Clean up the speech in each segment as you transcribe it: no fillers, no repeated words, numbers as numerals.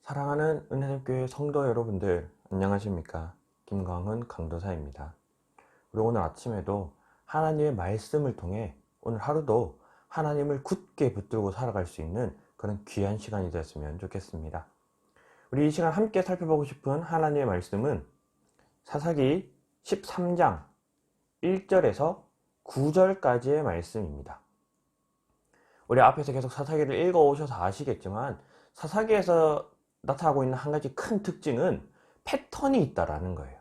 사랑하는 은혜샘교회 성도 여러분들, 안녕하십니까? 김광훈 강도사입니다. 우리 오늘 아침에도 하나님의 말씀을 통해 오늘 하루도 하나님을 굳게 붙들고 살아갈 수 있는 그런 귀한 시간이 되었으면 좋겠습니다. 우리 이 시간 함께 살펴보고 싶은 하나님의 말씀은 사사기 13장 1절에서 9절까지의 말씀입니다. 우리 앞에서 계속 사사기를 읽어오셔서 아시겠지만 사사기에서 나타나고 있는 한 가지 큰 특징은 패턴이 있다라는 거예요.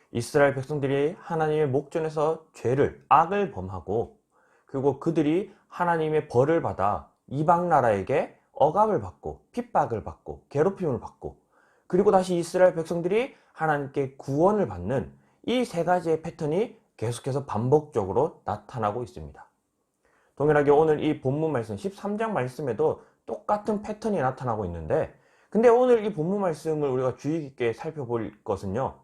이스라엘 백성들이 하나님의 목전에서 악을 범하고, 그리고 그들이 하나님의 벌을 받아 이방 나라에게 억압을 받고 핍박을 받고 괴롭힘을 받고, 그리고 다시 이스라엘 백성들이 하나님께 구원을 받는 이 세 가지의 패턴이 계속해서 반복적으로 나타나고 있습니다. 동일하게 오늘 이 본문 말씀 13장 말씀에도 똑같은 패턴이 나타나고 있는데, 근데 오늘 이 본문 말씀을 우리가 주의 깊게 살펴볼 것은요,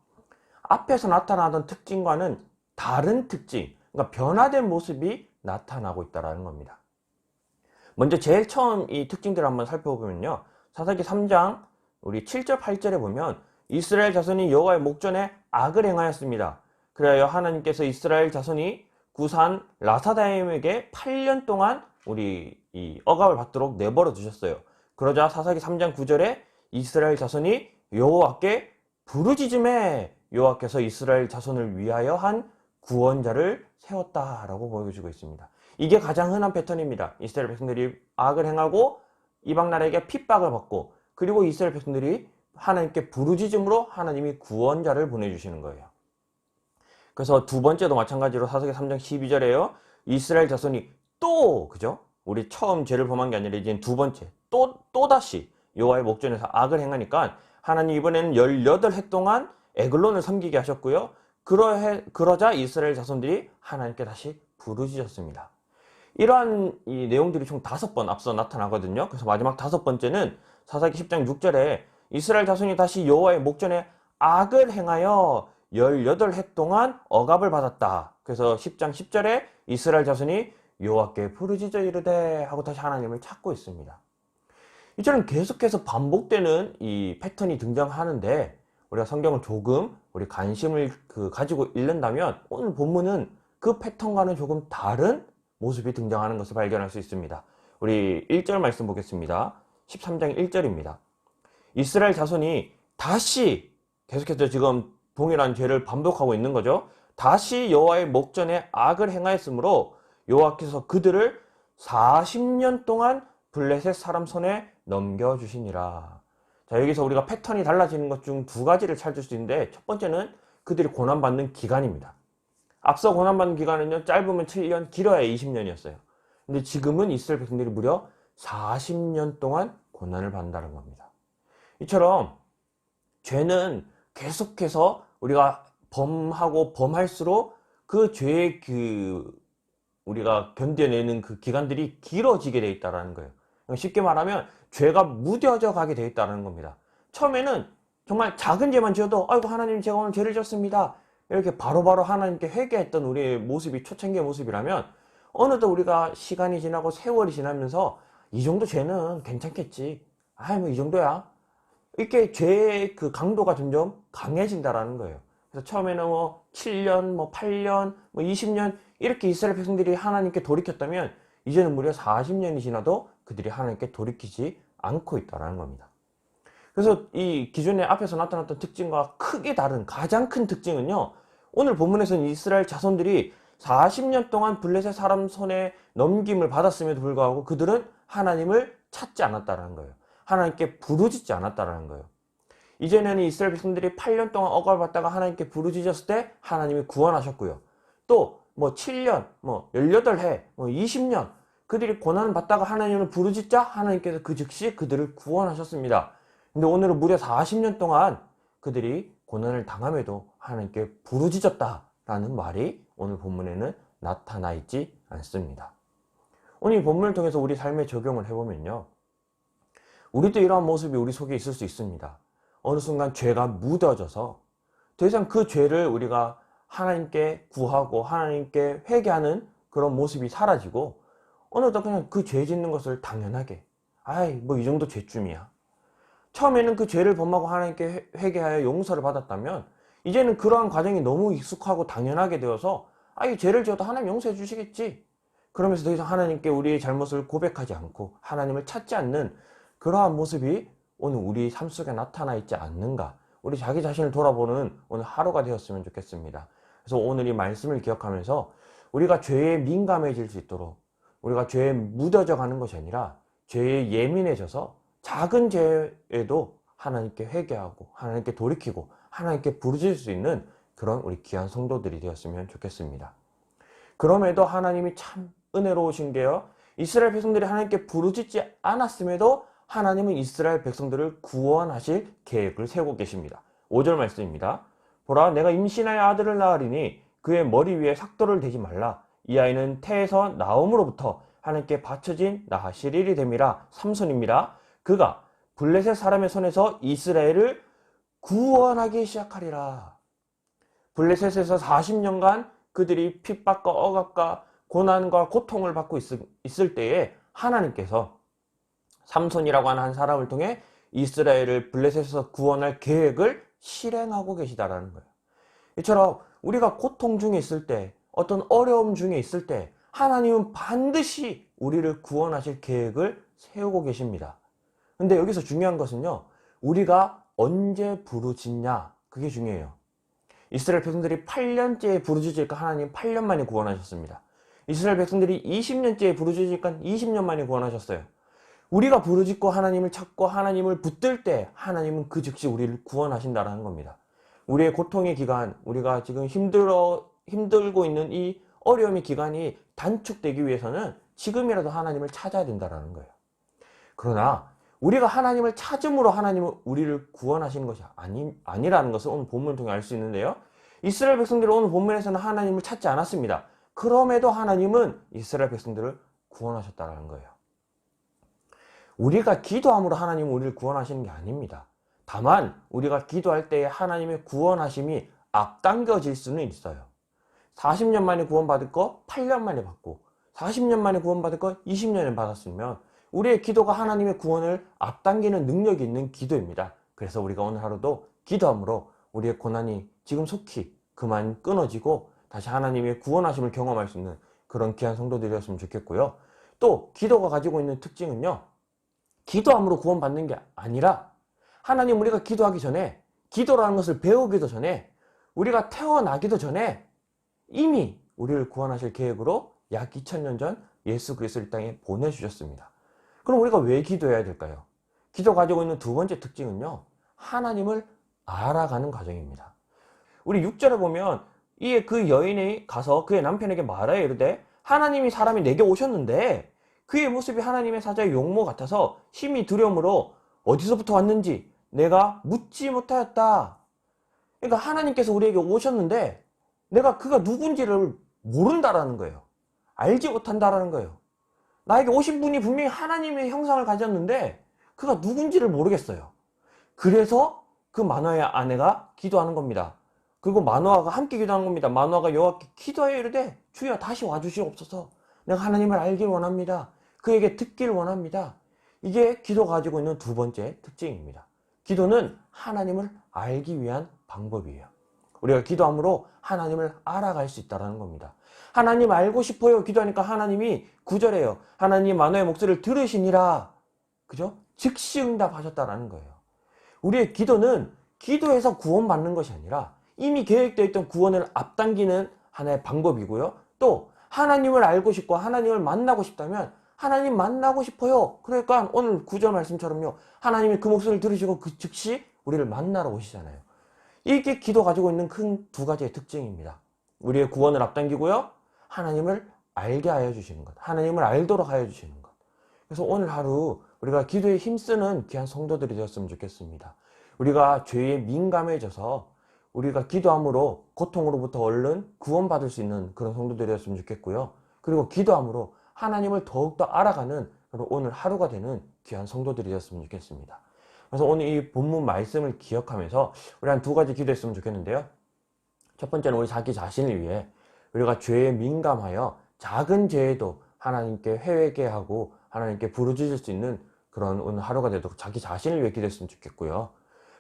앞에서 나타나던 특징과는 다른 특징, 그러니까 변화된 모습이 나타나고 있다는 겁니다. 먼저 제일 처음 이 특징들을 한번 살펴보면요, 사사기 3장 우리 7절 8절에 보면 이스라엘 자손이 여호와의 목전에 악을 행하였습니다. 그래야 하나님께서 이스라엘 자손이 구산 라사다임에게 8년 동안 우리 이 억압을 받도록 내버려 두셨어요. 그러자 사사기 3장 9절에 이스라엘 자손이 여호와께 부르짖음에 여호와께서 이스라엘 자손을 위하여 한 구원자를 세웠다라고 보여주고 있습니다. 이게 가장 흔한 패턴입니다. 이스라엘 백성들이 악을 행하고 이방 나라에게 핍박을 받고, 그리고 이스라엘 백성들이 하나님께 부르짖음으로 하나님이 구원자를 보내주시는 거예요. 그래서 두 번째도 마찬가지로 사사기 3장 12절에요. 이스라엘 자손이 그죠? 우리 처음 죄를 범한 게 아니라 이제 두 번째, 또다시 여호와의 목전에서 악을 행하니까 하나님 이번에는 18해 동안 에글론을 섬기게 하셨고요. 그러자 이스라엘 자손들이 하나님께 다시 부르짖었습니다. 이러한 이 내용들이 총 5번 앞서 나타나거든요. 그래서 마지막 5번째는 사사기 10장 6절에 이스라엘 자손이 다시 여호와의 목전에 악을 행하여 18해 동안 억압을 받았다. 그래서 10장 10절에 이스라엘 자손이 여호와께 부르짖어 이르되 하고 다시 하나님을 찾고 있습니다. 이처럼 계속해서 반복되는 이 패턴이 등장하는데, 우리가 성경을 조금 우리 관심을 가지고 읽는다면 오늘 본문은 그 패턴과는 조금 다른 모습이 등장하는 것을 발견할 수 있습니다. 우리 1절 말씀 보겠습니다. 13장 1절입니다. 이스라엘 자손이 다시 계속해서 지금 동일한 죄를 반복하고 있는 거죠. 다시 여호와의 목전에 악을 행하였으므로 여호와께서 그들을 40년 동안 블레셋 사람 손에 넘겨주시니라. 자, 여기서 우리가 패턴이 달라지는 것 중 두 가지를 찾을 수 있는데, 첫 번째는 그들이 고난받는 기간입니다. 앞서 고난받는 기간은요, 짧으면 7년, 길어야 20년이었어요. 근데 지금은 이스라엘 백성들이 무려 40년 동안 고난을 받는다는 겁니다. 이처럼 죄는 계속해서 우리가 범할수록 그 죄의 우리가 견뎌내는 그 기간들이 길어지게 돼 있다는 거예요. 쉽게 말하면 죄가 무뎌져 가게 돼 있다는 겁니다. 처음에는 정말 작은 죄만 지어도 아이고 하나님 제가 오늘 죄를 지었습니다, 이렇게 바로바로 하나님께 회개했던 우리의 모습이 초창기의 모습이라면, 어느덧 우리가 시간이 지나고 세월이 지나면서 이 정도 죄는 괜찮겠지, 뭐 이 정도야, 이렇게 죄의 그 강도가 점점 강해진다라는 거예요. 그래서 처음에는 7년, 8년, 20년 이렇게 이스라엘 백성들이 하나님께 돌이켰다면, 이제는 무려 40년이 지나도 그들이 하나님께 돌이키지 않고 있다는 겁니다. 그래서 이 기존에 앞에서 나타났던 특징과 크게 다른 가장 큰 특징은요, 오늘 본문에서는 이스라엘 자손들이 40년 동안 블레셋 사람 손에 넘김을 받았음에도 불구하고 그들은 하나님을 찾지 않았다는 거예요. 하나님께 부르짖지 않았다는 거예요. 이제는 이스라엘 백성들이 8년 동안 억압을 받다가 하나님께 부르짖었을 때 하나님이 구원하셨고요. 또 7년, 18해, 20년 그들이 고난을 받다가 하나님을 부르짖자 하나님께서 그 즉시 그들을 구원하셨습니다. 근데 오늘은 무려 40년 동안 그들이 고난을 당함에도 하나님께 부르짖었다라는 말이 오늘 본문에는 나타나 있지 않습니다. 오늘 이 본문을 통해서 우리 삶에 적용을 해보면요, 우리도 이러한 모습이 우리 속에 있을 수 있습니다. 어느 순간 죄가 묻어져서 더 이상 그 죄를 우리가 하나님께 구하고 하나님께 회개하는 그런 모습이 사라지고, 어느덧 그냥 그 죄 짓는 것을 당연하게 이 정도 죄쯤이야, 처음에는 그 죄를 범하고 하나님께 회개하여 용서를 받았다면 이제는 그러한 과정이 너무 익숙하고 당연하게 되어서 이 죄를 지어도 하나님 용서해 주시겠지. 그러면서 더 이상 하나님께 우리의 잘못을 고백하지 않고 하나님을 찾지 않는 그러한 모습이 오늘 우리 삶 속에 나타나 있지 않는가. 우리 자기 자신을 돌아보는 오늘 하루가 되었으면 좋겠습니다. 그래서 오늘 이 말씀을 기억하면서 우리가 죄에 민감해질 수 있도록 우리가 죄에 무뎌져 가는 것이 아니라 죄에 예민해져서 작은 죄에도 하나님께 회개하고 하나님께 돌이키고 하나님께 부르짖을 수 있는 그런 우리 귀한 성도들이 되었으면 좋겠습니다. 그럼에도 하나님이 참 은혜로우신 게요, 이스라엘 백성들이 하나님께 부르짖지 않았음에도 하나님은 이스라엘 백성들을 구원하실 계획을 세우고 계십니다. 5절 말씀입니다. 보라, 내가 임신하여 아들을 낳으리니 그의 머리 위에 삭도를 대지 말라. 이 아이는 태에서 나옴으로부터 하나님께 바쳐진 나하실일이 됨이라. 삼손입니다. 그가 블레셋 사람의 손에서 이스라엘을 구원하기 시작하리라. 블레셋에서 40년간 그들이 핍박과 억압과 고난과 고통을 받고 있을 때에 하나님께서 삼손이라고 하는 한 사람을 통해 이스라엘을 블레셋에서 구원할 계획을 실행하고 계시다라는 거예요. 이처럼 우리가 고통 중에 있을 때, 어떤 어려움 중에 있을 때 하나님은 반드시 우리를 구원하실 계획을 세우고 계십니다. 근데 여기서 중요한 것은요, 우리가 언제 부르짖냐, 그게 중요해요. 이스라엘 백성들이 8년째에 부르짖으니까 하나님 8년 만에 구원하셨습니다. 이스라엘 백성들이 20년째에 부르짖으니까 20년 만에 구원하셨어요. 우리가 부르짖고 하나님을 찾고 하나님을 붙들 때 하나님은 그 즉시 우리를 구원하신다는 겁니다. 우리의 고통의 기간, 우리가 지금 힘들고 있는 이 어려움의 기간이 단축되기 위해서는 지금이라도 하나님을 찾아야 된다는 거예요. 그러나 우리가 하나님을 찾음으로 하나님은 우리를 구원하시는 것이 아니라는 것을 오늘 본문을 통해 알 수 있는데요. 이스라엘 백성들은 오늘 본문에서는 하나님을 찾지 않았습니다. 그럼에도 하나님은 이스라엘 백성들을 구원하셨다는 거예요. 우리가 기도함으로 하나님은 우리를 구원하시는 게 아닙니다. 다만 우리가 기도할 때에 하나님의 구원하심이 앞당겨질 수는 있어요. 40년 만에 구원받을 거 8년 만에 받고 40년 만에 구원받을 거 20년에 받았으면 우리의 기도가 하나님의 구원을 앞당기는 능력이 있는 기도입니다. 그래서 우리가 오늘 하루도 기도함으로 우리의 고난이 지금 속히 그만 끊어지고 다시 하나님의 구원하심을 경험할 수 있는 그런 귀한 성도들이 되었으면 좋겠고요. 또 기도가 가지고 있는 특징은요, 기도함으로 구원받는 게 아니라 하나님, 우리가 기도하기 전에, 기도라는 것을 배우기도 전에, 우리가 태어나기도 전에 이미 우리를 구원하실 계획으로 약 2000년 전 예수 그리스도를 이 땅에 보내주셨습니다. 그럼 우리가 왜 기도해야 될까요? 기도 가지고 있는 두 번째 특징은요, 하나님을 알아가는 과정입니다. 우리 6절에 보면 그 여인이 가서 그의 남편에게 말하여 이르되, 하나님이 사람이 내게 오셨는데 그의 모습이 하나님의 사자의 용모 같아서 심히 두려움으로 어디서부터 왔는지 내가 묻지 못하였다. 그러니까 하나님께서 우리에게 오셨는데 내가 그가 누군지를 모른다라는 거예요. 알지 못한다라는 거예요. 나에게 오신 분이 분명히 하나님의 형상을 가졌는데 그가 누군지를 모르겠어요. 그래서 그 마노아의 아내가 기도하는 겁니다. 그리고 마노아가 함께 기도하는 겁니다. 마노아가 여호와께 기도하여 이르되, 주여 다시 와주시옵소서. 내가 하나님을 알길 원합니다. 그에게 듣길 원합니다. 이게 기도가 가지고 있는 두 번째 특징입니다. 기도는 하나님을 알기 위한 방법이에요. 우리가 기도함으로 하나님을 알아갈 수 있다는 겁니다. 하나님 알고 싶어요 기도하니까 하나님이 9절에요. 하나님 마노아의 목소리를 들으시니라. 그죠? 즉시 응답하셨다는 거예요. 우리의 기도는 기도해서 구원받는 것이 아니라 이미 계획되어 있던 구원을 앞당기는 하나의 방법이고요. 또 하나님을 알고 싶고 하나님을 만나고 싶다면 하나님 만나고 싶어요. 그러니까 오늘 9절 말씀처럼요, 하나님이 그 목소리를 들으시고 그 즉시 우리를 만나러 오시잖아요. 이게 기도 가지고 있는 큰 두 가지의 특징입니다. 우리의 구원을 앞당기고요, 하나님을 알게 하여 주시는 것, 하나님을 알도록 하여 주시는 것. 그래서 오늘 하루 우리가 기도에 힘쓰는 귀한 성도들이 되었으면 좋겠습니다. 우리가 죄에 민감해져서 우리가 기도함으로 고통으로부터 얼른 구원받을 수 있는 그런 성도들이 되었으면 좋겠고요. 그리고 기도함으로 하나님을 더욱더 알아가는 오늘 하루가 되는 귀한 성도들이 되었으면 좋겠습니다. 그래서 오늘 이 본문 말씀을 기억하면서 우리 한 두 가지 기도했으면 좋겠는데요. 첫 번째는 우리 자기 자신을 위해 우리가 죄에 민감하여 작은 죄에도 하나님께 회개하고 하나님께 부르짖을 수 있는 그런 오늘 하루가 되도록 자기 자신을 위해 기도했으면 좋겠고요.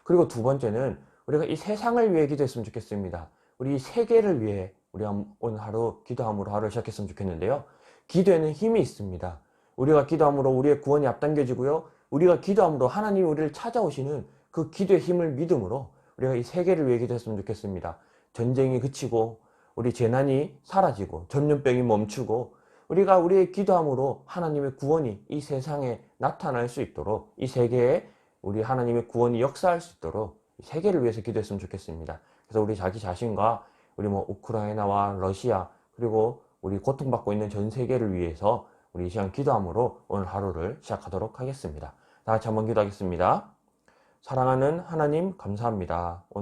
그리고 두 번째는 우리가 이 세상을 위해 기도했으면 좋겠습니다. 우리 이 세계를 위해 우리 오늘 하루 기도함으로 하루를 시작했으면 좋겠는데요. 기도에는 힘이 있습니다. 우리가 기도함으로 우리의 구원이 앞당겨지고요. 우리가 기도함으로 하나님이 우리를 찾아오시는 그 기도의 힘을 믿음으로 우리가 이 세계를 위해 기도했으면 좋겠습니다. 전쟁이 그치고 우리 재난이 사라지고 전염병이 멈추고 우리가 우리의 기도함으로 하나님의 구원이 이 세상에 나타날 수 있도록 이 세계에 우리 하나님의 구원이 역사할 수 있도록 세계를 위해서 기도했으면 좋겠습니다. 그래서 우리 자기 자신과 우리 우크라이나와 러시아 그리고 우리 고통받고 있는 전 세계를 위해서 우리 이 시간 기도함으로 오늘 하루를 시작하도록 하겠습니다. 다 같이 한번 기도하겠습니다. 사랑하는 하나님 감사합니다. 오늘